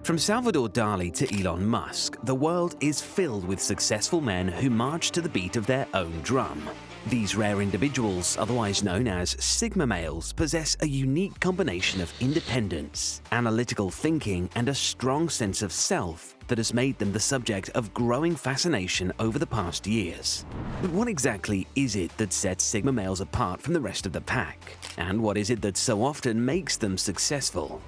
From Salvador Dali to Elon Musk, the world is filled with successful men who march to the beat of their own drum. These rare individuals, otherwise known as Sigma males, possess a unique combination of independence, analytical thinking, and a strong sense of self that has made them the subject of growing fascination over the past years. But what exactly is it that sets Sigma males apart from the rest of the pack? And what is it that so often makes them successful?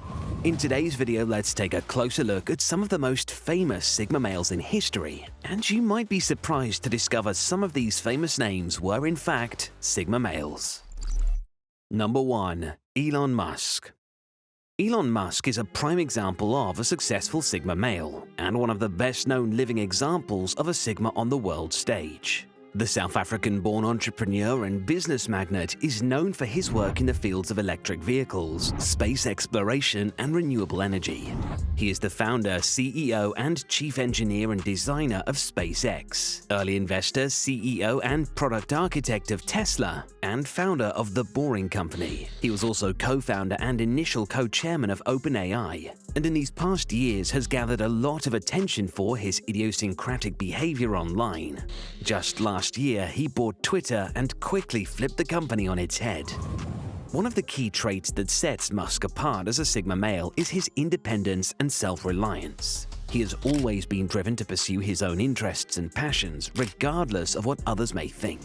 In today's video, let's take a closer look at some of the most famous Sigma males in history, and you might be surprised to discover some of these famous names were in fact Sigma males. Number 1. Elon Musk. Elon Musk is a prime example of a successful Sigma male, and one of the best-known living examples of a Sigma on the world stage. The South African-born entrepreneur and business magnate is known for his work in the fields of electric vehicles, space exploration, and renewable energy. He is the founder, CEO, and chief engineer and designer of SpaceX, early investor, CEO, and product architect of Tesla, and founder of The Boring Company. He was also co-founder and initial co-chairman of OpenAI, and in these past years has gathered a lot of attention for his idiosyncratic behavior online. Just last year, he bought Twitter and quickly flipped the company on its head. One of the key traits that sets Musk apart as a Sigma male is his independence and self-reliance. He has always been driven to pursue his own interests and passions, regardless of what others may think.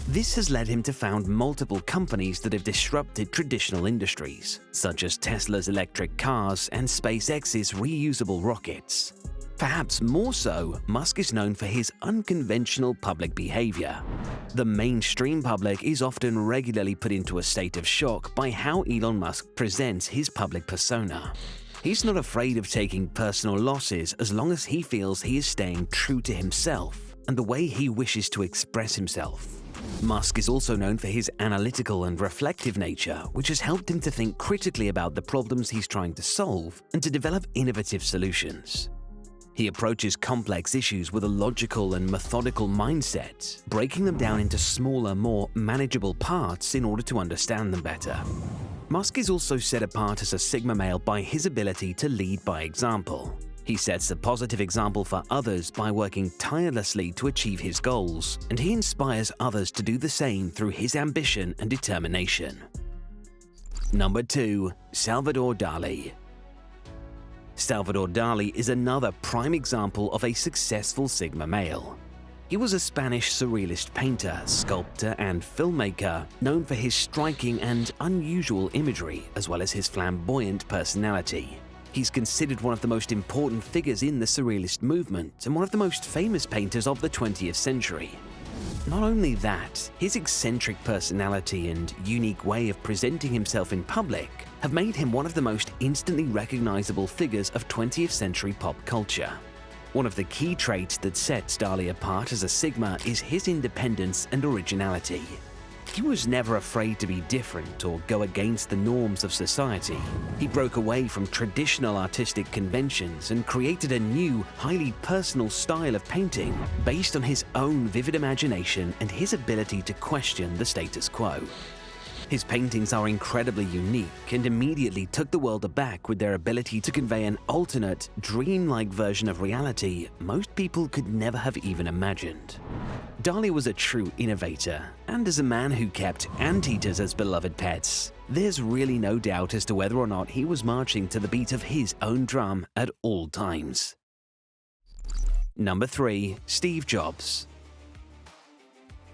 This has led him to found multiple companies that have disrupted traditional industries, such as Tesla's electric cars and SpaceX's reusable rockets. Perhaps more so, Musk is known for his unconventional public behavior. The mainstream public is often regularly put into a state of shock by how Elon Musk presents his public persona. He's not afraid of taking personal losses as long as he feels he is staying true to himself and the way he wishes to express himself. Musk is also known for his analytical and reflective nature, which has helped him to think critically about the problems he's trying to solve and to develop innovative solutions. He approaches complex issues with a logical and methodical mindset, breaking them down into smaller, more manageable parts in order to understand them better. Musk is also set apart as a Sigma male by his ability to lead by example. He sets a positive example for others by working tirelessly to achieve his goals, and he inspires others to do the same through his ambition and determination. Number 2. Salvador Dali. Salvador Dali is another prime example of a successful Sigma male. He was a Spanish surrealist painter, sculptor, and filmmaker, known for his striking and unusual imagery, as well as his flamboyant personality. He's considered one of the most important figures in the surrealist movement and one of the most famous painters of the 20th century. Not only that, his eccentric personality and unique way of presenting himself in public have made him one of the most instantly recognizable figures of 20th century pop culture. One of the key traits that sets Dali apart as a Sigma is his independence and originality. He was never afraid to be different or go against the norms of society. He broke away from traditional artistic conventions and created a new, highly personal style of painting based on his own vivid imagination and his ability to question the status quo. His paintings are incredibly unique and immediately took the world aback with their ability to convey an alternate, dreamlike version of reality most people could never have even imagined. Dali was a true innovator, and as a man who kept anteaters as beloved pets, there's really no doubt as to whether or not he was marching to the beat of his own drum at all times. Number 3. Steve Jobs.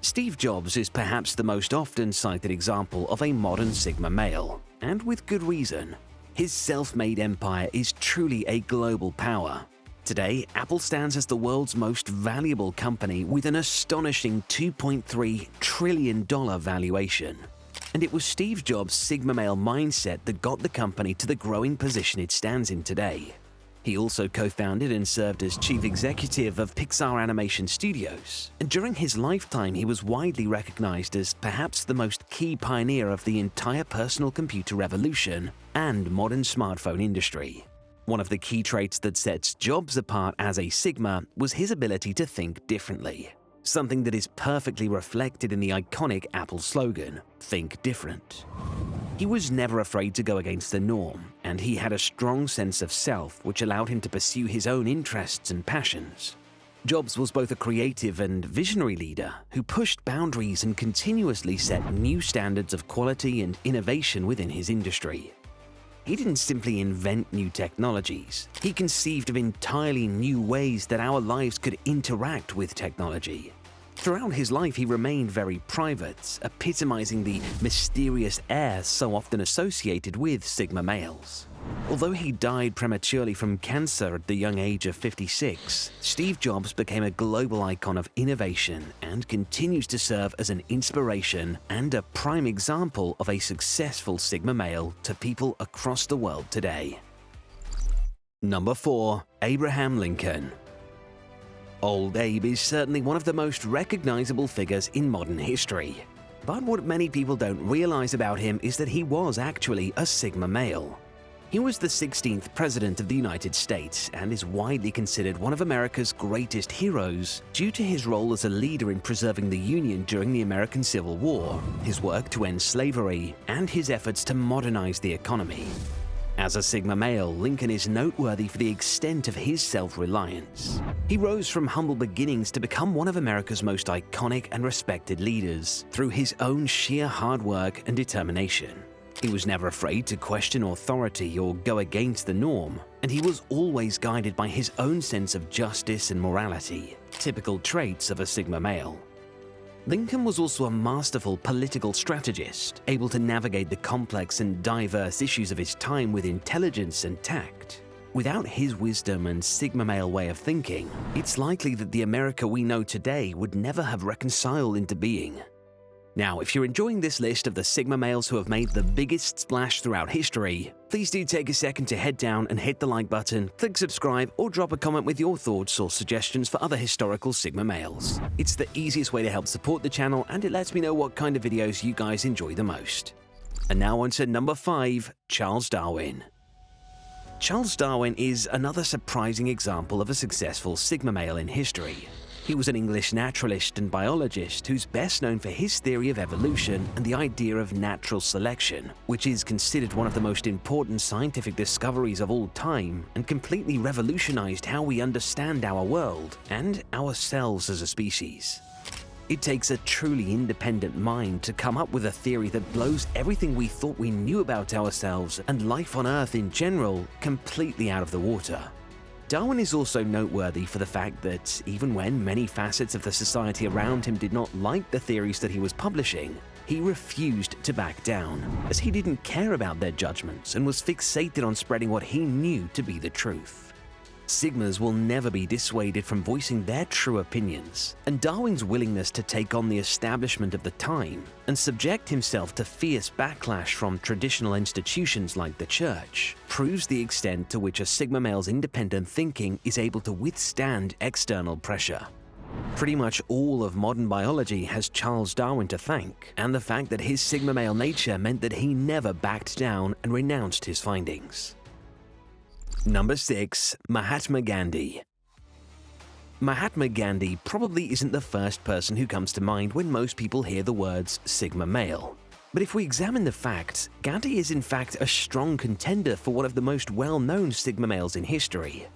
Steve Jobs is perhaps the most often cited example of a modern Sigma male, and with good reason. His self-made empire is truly a global power. Today, Apple stands as the world's most valuable company with an astonishing $2.3 trillion valuation. And it was Steve Jobs' Sigma male mindset that got the company to the growing position it stands in today. He also co-founded and served as chief executive of Pixar Animation Studios, and during his lifetime he was widely recognized as perhaps the most key pioneer of the entire personal computer revolution and modern smartphone industry. One of the key traits that sets Jobs apart as a Sigma was his ability to think differently, something that is perfectly reflected in the iconic Apple slogan, "Think Different." He was never afraid to go against the norm, and he had a strong sense of self which allowed him to pursue his own interests and passions. Jobs was both a creative and visionary leader who pushed boundaries and continuously set new standards of quality and innovation within his industry. He didn't simply invent new technologies, he conceived of entirely new ways that our lives could interact with technology. Throughout his life, he remained very private, epitomizing the mysterious air so often associated with Sigma males. Although he died prematurely from cancer at the young age of 56, Steve Jobs became a global icon of innovation and continues to serve as an inspiration and a prime example of a successful Sigma male to people across the world today. Number 4. Abraham Lincoln. Old Abe is certainly one of the most recognizable figures in modern history. But what many people don't realize about him is that he was actually a Sigma male. He was the 16th President of the United States and is widely considered one of America's greatest heroes due to his role as a leader in preserving the Union during the American Civil War, his work to end slavery, and his efforts to modernize the economy. As a Sigma male, Lincoln is noteworthy for the extent of his self-reliance. He rose from humble beginnings to become one of America's most iconic and respected leaders through his own sheer hard work and determination. He was never afraid to question authority or go against the norm, and he was always guided by his own sense of justice and morality, typical traits of a Sigma male. Lincoln was also a masterful political strategist, able to navigate the complex and diverse issues of his time with intelligence and tact. Without his wisdom and Sigma male way of thinking, it's likely that the America we know today would never have reconciled into being. Now, if you're enjoying this list of the Sigma males who have made the biggest splash throughout history, please do take a second to head down and hit the like button, click subscribe, or drop a comment with your thoughts or suggestions for other historical Sigma males. It's the easiest way to help support the channel, and it lets me know what kind of videos you guys enjoy the most. And now on to number 5, Charles Darwin. Charles Darwin is another surprising example of a successful Sigma male in history. He was an English naturalist and biologist who's best known for his theory of evolution and the idea of natural selection, which is considered one of the most important scientific discoveries of all time and completely revolutionized how we understand our world and ourselves as a species. It takes a truly independent mind to come up with a theory that blows everything we thought we knew about ourselves and life on Earth in general completely out of the water. Darwin is also noteworthy for the fact that even when many facets of the society around him did not like the theories that he was publishing, he refused to back down, as he didn't care about their judgments and was fixated on spreading what he knew to be the truth. Sigmas will never be dissuaded from voicing their true opinions, and Darwin's willingness to take on the establishment of the time and subject himself to fierce backlash from traditional institutions like the church proves the extent to which a Sigma male's independent thinking is able to withstand external pressure. Pretty much all of modern biology has Charles Darwin to thank, and the fact that his Sigma male nature meant that he never backed down and renounced his findings. Number 6. Mahatma Gandhi. Mahatma Gandhi probably isn't the first person who comes to mind when most people hear the words Sigma male. But if we examine the facts, Gandhi is in fact a strong contender for one of the most well-known Sigma males in history.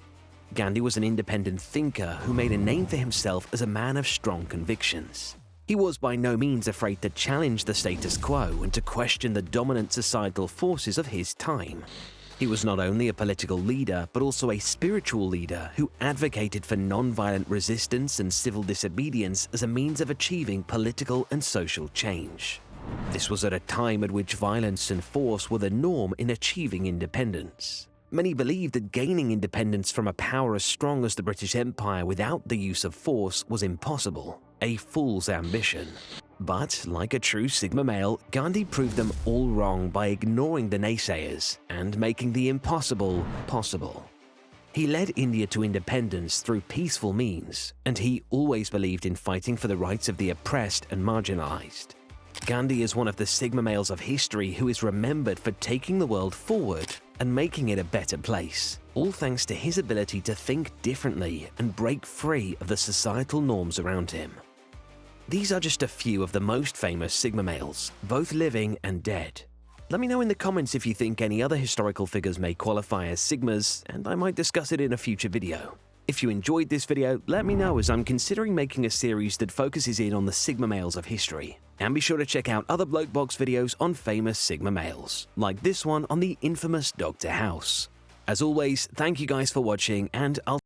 Gandhi was an independent thinker who made a name for himself as a man of strong convictions. He was by no means afraid to challenge the status quo and to question the dominant societal forces of his time. He was not only a political leader, but also a spiritual leader who advocated for non-violent resistance and civil disobedience as a means of achieving political and social change. This was at a time at which violence and force were the norm in achieving independence. Many believed that gaining independence from a power as strong as the British Empire without the use of force was impossible, a fool's ambition. But, like a true Sigma male, Gandhi proved them all wrong by ignoring the naysayers and making the impossible possible. He led India to independence through peaceful means, and he always believed in fighting for the rights of the oppressed and marginalized. Gandhi is one of the Sigma males of history who is remembered for taking the world forward and making it a better place, all thanks to his ability to think differently and break free of the societal norms around him. These are just a few of the most famous Sigma males, both living and dead. Let me know in the comments if you think any other historical figures may qualify as Sigmas, and I might discuss it in a future video. If you enjoyed this video, let me know, as I'm considering making a series that focuses in on the Sigma males of history. And be sure to check out other Bloke Box videos on famous Sigma males, like this one on the infamous Dr. House. As always, thank you guys for watching, and I'll